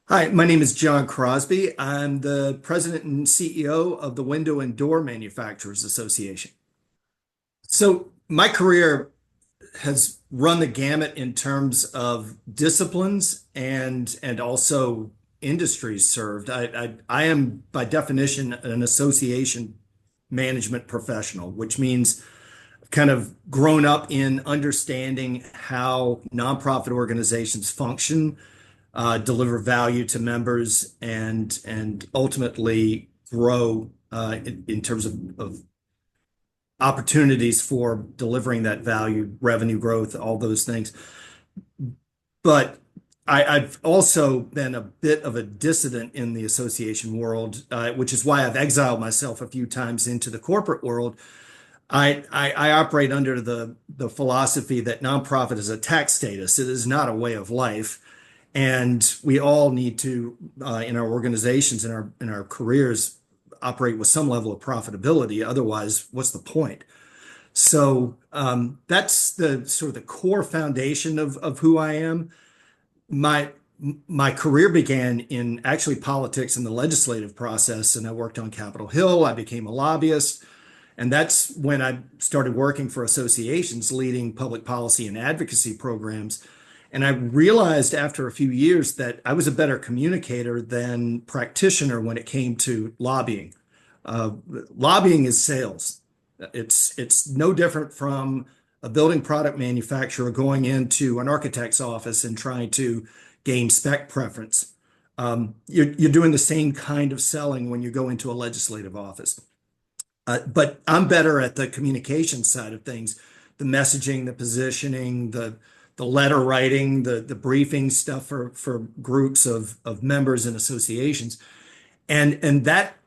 Hi, my name is John Crosby. I'm the president and CEO of the Window and Door Manufacturers Association. So, my career has run the gamut in terms of disciplines and also industries served. I am by definition an association management professional, which means I've kind of grown up in understanding how nonprofit organizations function, deliver value to members, and ultimately grow in terms of opportunities for delivering that value, revenue growth, all those things. But I've also been a bit of a dissident in the association world, which is why I've exiled myself a few times into the corporate world. I operate under the philosophy that nonprofit is a tax status. It is not a way of life. And we all need to, in our organizations, in our careers, operate with some level of profitability. Otherwise, what's the point? So that's the sort of the core foundation of who I am. My my career began in actually politics and the legislative process, and I worked on Capitol Hill. I became a lobbyist, and that's when I started working for associations, leading public policy and advocacy programs. And I realized after a few years that I was a better communicator than practitioner when it came to lobbying. Uh, Lobbying is sales. It's no different from a building product manufacturer going into an architect's office and trying to gain spec preference. You're doing the same kind of selling when you go into a legislative office. But I'm better at the communication side of things, the messaging, the positioning, the letter writing, the briefing stuff for groups of members and associations. And that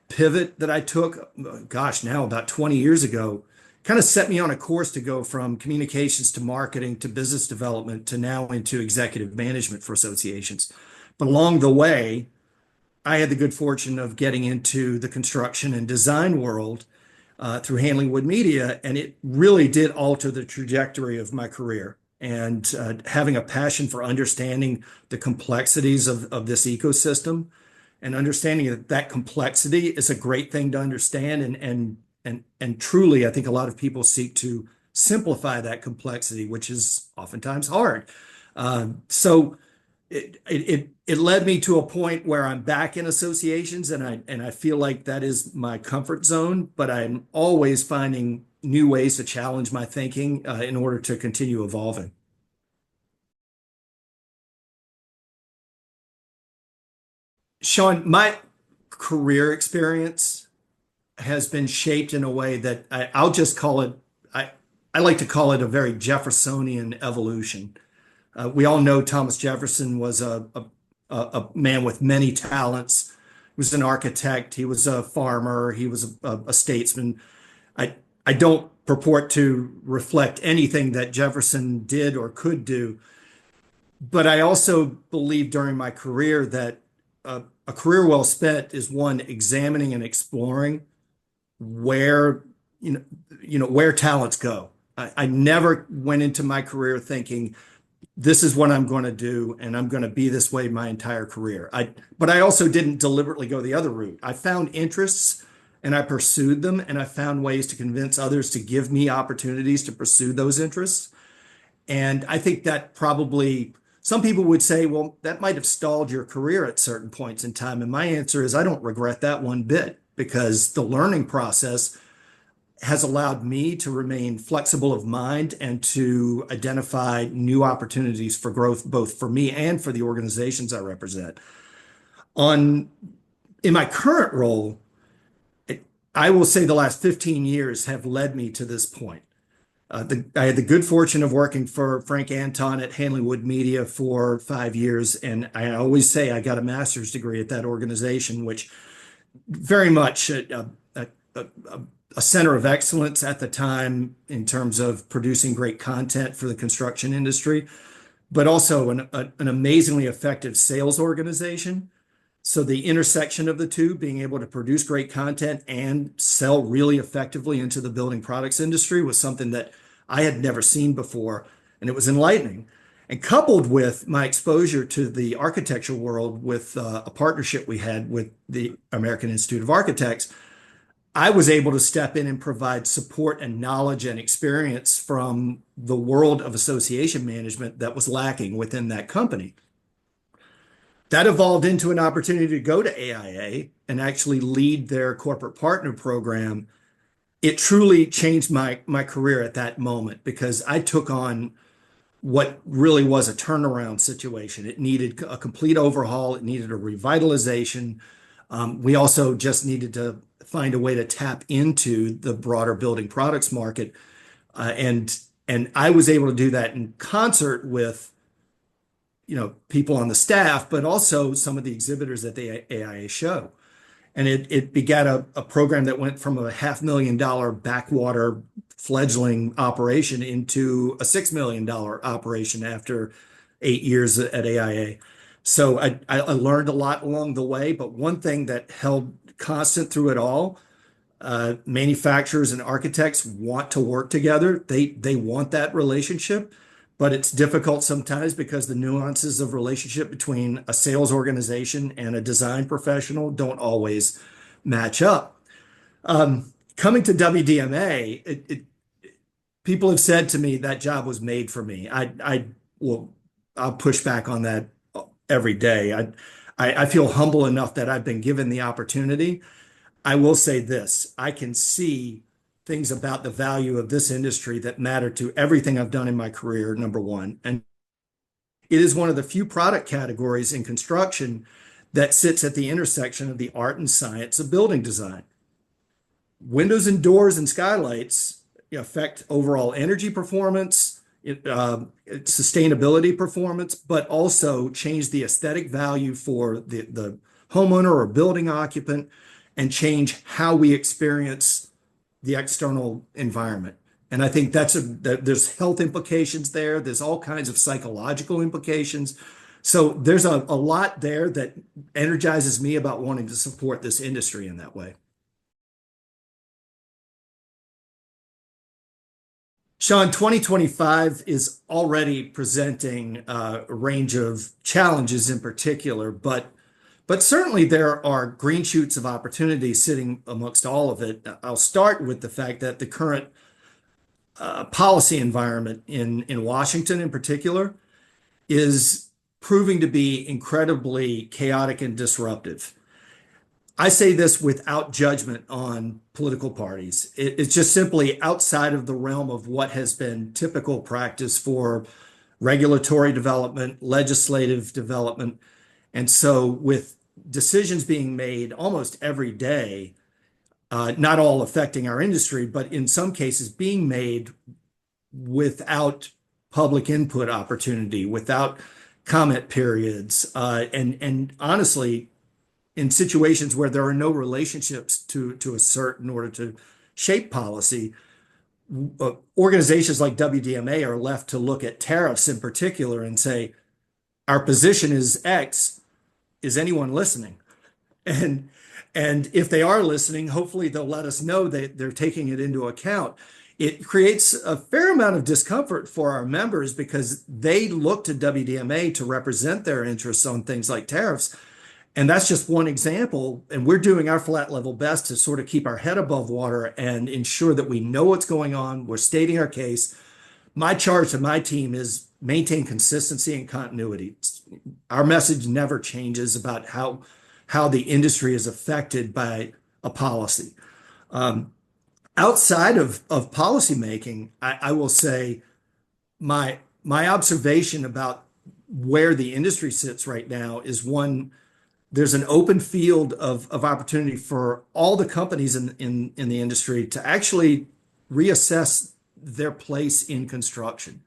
pivot that I took, gosh, now about 20 years ago, kind of set me on a course to go from communications to marketing to business development to now into executive management for associations. But along the way, I had the good fortune of getting into the construction and design world through handling wood media, and it really did alter the trajectory of my career. And having a passion for understanding the complexities of this ecosystem and understanding that that complexity is a great thing to understand, and truly, I think a lot of people seek to simplify that complexity, which is oftentimes hard. So it led me to a point where I'm back in associations, and I feel like that is my comfort zone, but I'm always finding new ways to challenge my thinking in order to continue evolving. Sean, my career experience has been shaped in a way that I'll just call it, I, I like to call it a very Jeffersonian evolution. We all know Thomas Jefferson was a man with many talents. He was an architect. He was a farmer. He was a statesman. I don't purport to reflect anything that Jefferson did or could do, but I also believe during my career that a career well spent is one examining and exploring where you know where talents go. I never went into my career thinking this is what I'm going to do, and I'm going to be this way my entire career. But I also didn't deliberately go the other route. I found interests and I pursued them, and I found ways to convince others to give me opportunities to pursue those interests. And I think that probably some people would say, well, that might have stalled your career at certain points in time. And my answer is I don't regret that one bit because the learning process has allowed me to remain flexible of mind and to identify new opportunities for growth, both for me and for the organizations I represent. On In my current role, I will say the last 15 years have led me to this point. I had the good fortune of working for Frank Anton at Hanley Wood Media for 5 years, and I always say I got a master's degree at that organization, which very much a, a center of excellence at the time in terms of producing great content for the construction industry, but also an amazingly effective sales organization. So the intersection of the two, being able to produce great content and sell really effectively into the building products industry, was something that I had never seen before, and it was enlightening. And coupled with my exposure to the architecture world with a partnership we had with the American Institute of Architects, I was able to step in and provide support and knowledge and experience from the world of association management that was lacking within that company. That evolved into an opportunity to go to AIA and actually lead their corporate partner program. It truly changed my career at that moment because I took on what really was a turnaround situation. It needed a complete overhaul. It needed a revitalization. We also just needed to find a way to tap into the broader building products market, and I was able to do that in concert with people on the staff, but also some of the exhibitors at the AIA show. And it begat a program that went from a $500,000 backwater fledgling operation into a $6 million operation after 8 years at AIA. So I learned a lot along the way, but one thing that held constant through it all, manufacturers and architects want to work together. They want that relationship, but it's difficult sometimes because the nuances of relationship between a sales organization and a design professional don't always match up. Coming to WDMA, people have said to me that job was made for me. I'll push back on that every day. I feel humble enough that I've been given the opportunity. I will say this, I can see things about the value of this industry that matter to everything I've done in my career, number one. And it is one of the few product categories in construction that sits at the intersection of the art and science of building design. Windows and doors and skylights affect overall energy performance, sustainability performance, but also change the aesthetic value for the homeowner or building occupant and change how we experience the external environment. And I think there's health implications there. There's all kinds of psychological implications. So there's a lot there that energizes me about wanting to support this industry in that way. Sean, 2025 is already presenting a range of challenges in particular, but certainly there are green shoots of opportunity sitting amongst all of it. I'll start with the fact that the current policy environment in Washington in particular is proving to be incredibly chaotic and disruptive. I say this without judgment on political parties. It's just simply outside of the realm of what has been typical practice for regulatory development, legislative development. And so, with decisions being made almost every day, not all affecting our industry, but in some cases being made without public input opportunity, without comment periods, and honestly, in situations where there are no relationships to assert in order to shape policy, organizations like WDMA are left to look at tariffs in particular and say, our position is X. Is anyone listening? And if they are listening, hopefully they'll let us know that they're taking it into account. It creates a fair amount of discomfort for our members because they look to WDMA to represent their interests on things like tariffs. And that's just one example. And we're doing our flat level best to sort of keep our head above water and ensure that we know what's going on. We're stating our case. My charge to my team is maintain consistency and continuity. Our message never changes about how the industry is affected by a policy. Outside of policy making, I will say my observation about where the industry sits right now is one, there's an open field of opportunity for all the companies in the industry to actually reassess their place in construction.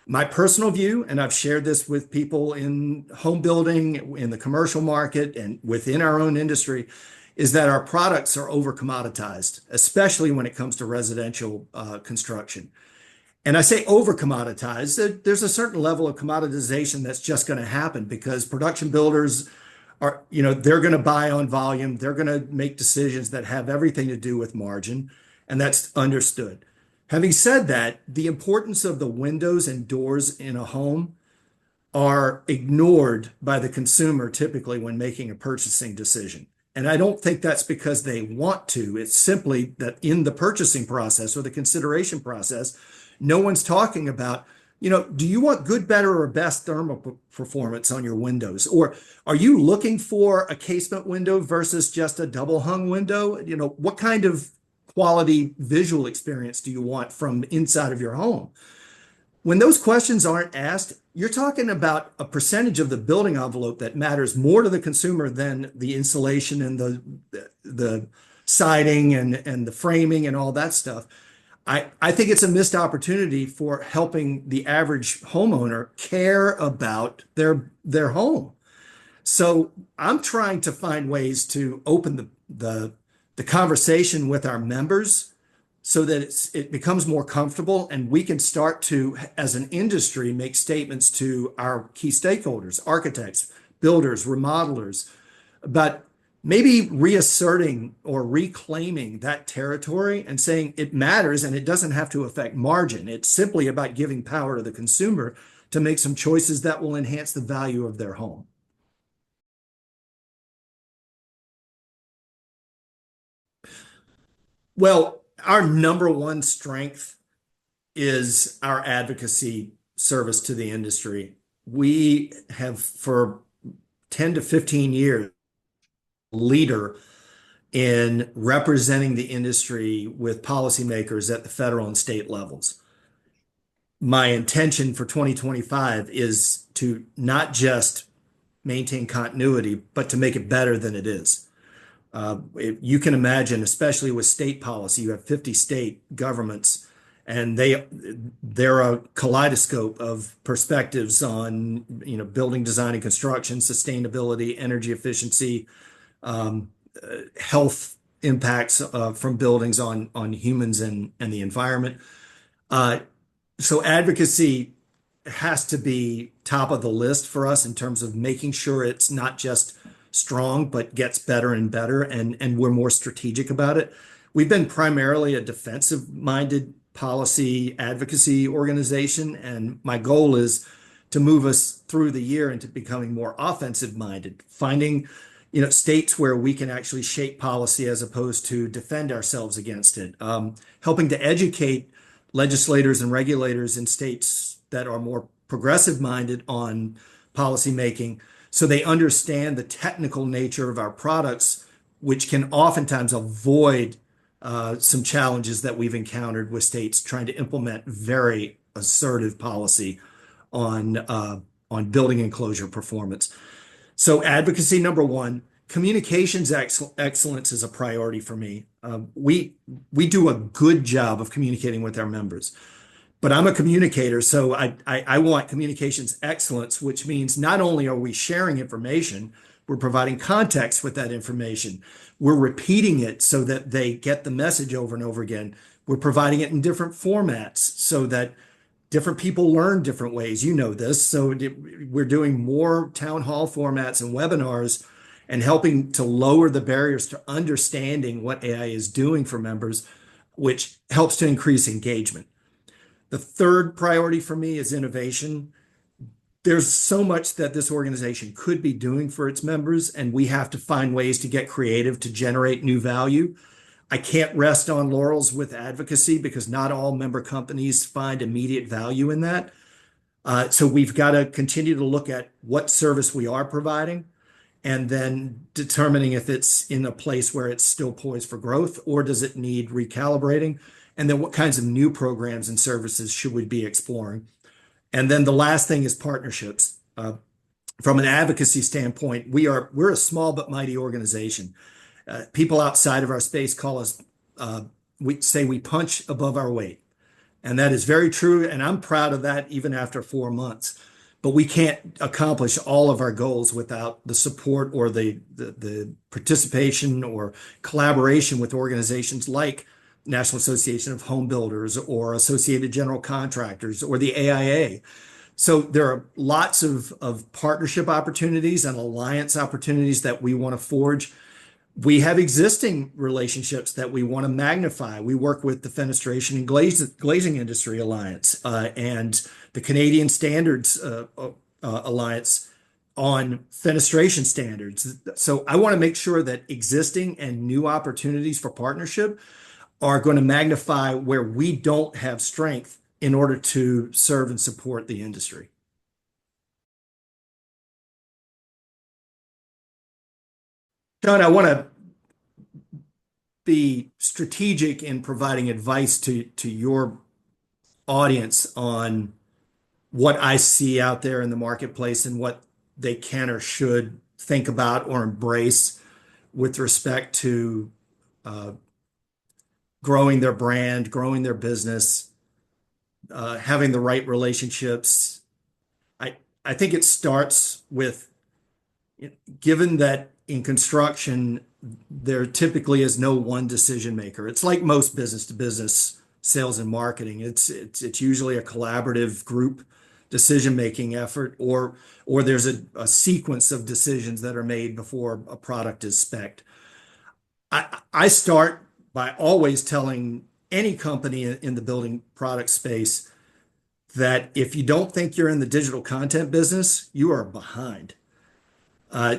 My personal view, and I've shared this with people in home building, in the commercial market, and within our own industry, is that our products are over commoditized, especially when it comes to residential construction. And I say over commoditized, there's a certain level of commoditization that's just going to happen because production builders are, they're going to buy on volume. They're going to make decisions that have everything to do with margin, and that's understood. Having said that, the importance of the windows and doors in a home are ignored by the consumer typically when making a purchasing decision. And I don't think that's because they want to. It's simply that in the purchasing process or the consideration process, no one's talking about, do you want good, better, or best thermal performance on your windows? Or are you looking for a casement window versus just a double hung window? What kind of quality visual experience do you want from inside of your home? When those questions aren't asked, you're talking about a percentage of the building envelope that matters more to the consumer than the insulation and the siding and the framing and all that stuff. I think it's a missed opportunity for helping the average homeowner care about their home. So I'm trying to find ways to open the conversation with our members so that it becomes more comfortable and we can start to, as an industry, make statements to our key stakeholders, architects, builders, remodelers, about maybe reasserting or reclaiming that territory and saying it matters and it doesn't have to affect margin. It's simply about giving power to the consumer to make some choices that will enhance the value of their home. Well, our number one strength is our advocacy service to the industry. We have, for 10 to 15 years, leader in representing the industry with policymakers at the federal and state levels. My intention for 2025 is to not just maintain continuity, but to make it better than it is. You can imagine, especially with state policy, you have 50 state governments, and they're a kaleidoscope of perspectives on building design and construction, sustainability, energy efficiency, health impacts from buildings on humans and the environment. So advocacy has to be top of the list for us in terms of making sure it's not just strong, but gets better and better, and we're more strategic about it. We've been primarily a defensive-minded policy advocacy organization, and my goal is to move us through the year into becoming more offensive-minded, finding states where we can actually shape policy as opposed to defend ourselves against it, helping to educate legislators and regulators in states that are more progressive-minded on policymaking so they understand the technical nature of our products, which can oftentimes avoid some challenges that we've encountered with states trying to implement very assertive policy on building enclosure performance. So advocacy, number one. Communications excellence is a priority for me. We do a good job of communicating with our members, but I'm a communicator, so I want communications excellence, which means not only are we sharing information, we're providing context with that information. We're repeating it so that they get the message over and over again. We're providing it in different formats so that different people learn different ways. You know this. So we're doing more town hall formats and webinars and helping to lower the barriers to understanding what AI is doing for members, which helps to increase engagement. The third priority for me is innovation. There's so much that this organization could be doing for its members, and we have to find ways to get creative to generate new value. I can't rest on laurels with advocacy because not all member companies find immediate value in that. So we've got to continue to look at what service we are providing and then determining if it's in a place where it's still poised for growth or does it need recalibrating, and then what kinds of new programs and services should we be exploring. And then the last thing is partnerships. From an advocacy standpoint, we're a small but mighty organization. People outside of our space call us, we say we punch above our weight. And that is very true. And I'm proud of that even after 4 months. But we can't accomplish all of our goals without the support or the participation or collaboration with organizations like National Association of Home Builders or Associated General Contractors or the AIA. So there are lots of partnership opportunities and alliance opportunities that we want to forge. We have existing relationships that we want to magnify. We work with the Fenestration and Glazing Industry Alliance and the Canadian Standards Alliance on fenestration standards. So I want to make sure that existing and new opportunities for partnership are going to magnify where we don't have strength in order to serve and support the industry. John, I want to be strategic in providing advice to your audience on what I see out there in the marketplace and what they can or should think about or embrace with respect to uh, growing their brand, growing their business, having the right relationships. I I think it starts with, given that in construction there typically is no one decision maker. It's like most business to business sales and marketing. It's usually a collaborative group decision making effort, or there's a sequence of decisions that are made before a product is spec'd. I start by always telling any company in the building product space that if you don't think you're in the digital content business, you are behind. Uh,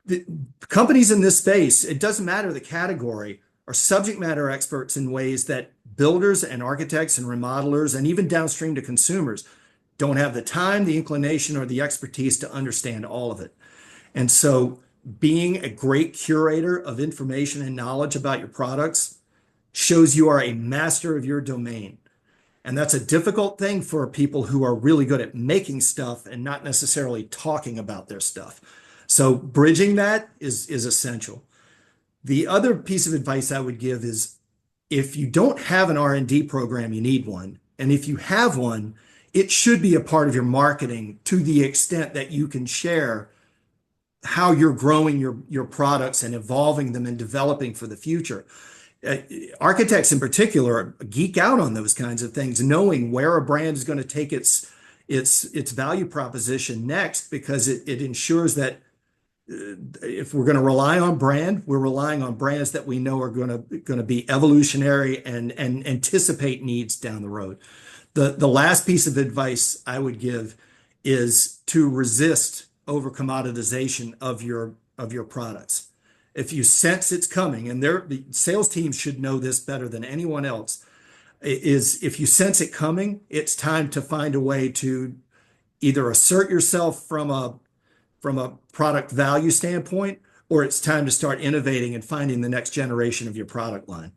the companies in this space, it doesn't matter the category, are subject matter experts in ways that builders and architects and remodelers and even downstream to consumers don't have the time, the inclination, or the expertise to understand all of it. And so being a great curator of information and knowledge about your products shows you are a master of your domain. And that's a difficult thing for people who are really good at making stuff and not necessarily talking about their stuff. So bridging that is essential. The other piece of advice I would give is, if you don't have an R&D program, you need one. And if you have one, it should be a part of your marketing to the extent that you can share how you're growing your products and evolving them and developing for the future. Uh, Architects in particular geek out on those kinds of things, knowing where a brand is going to take its value proposition next, because it ensures that if we're going to rely on brand, we're relying on brands that we know are going to be evolutionary and anticipate needs down the road. The last piece of advice I would give is to resist over commoditization of your products. If you sense it's coming, and the sales teams should know this better than anyone else, is if you sense it coming, it's time to find a way to either assert yourself from a product value standpoint, or it's time to start innovating and finding the next generation of your product line.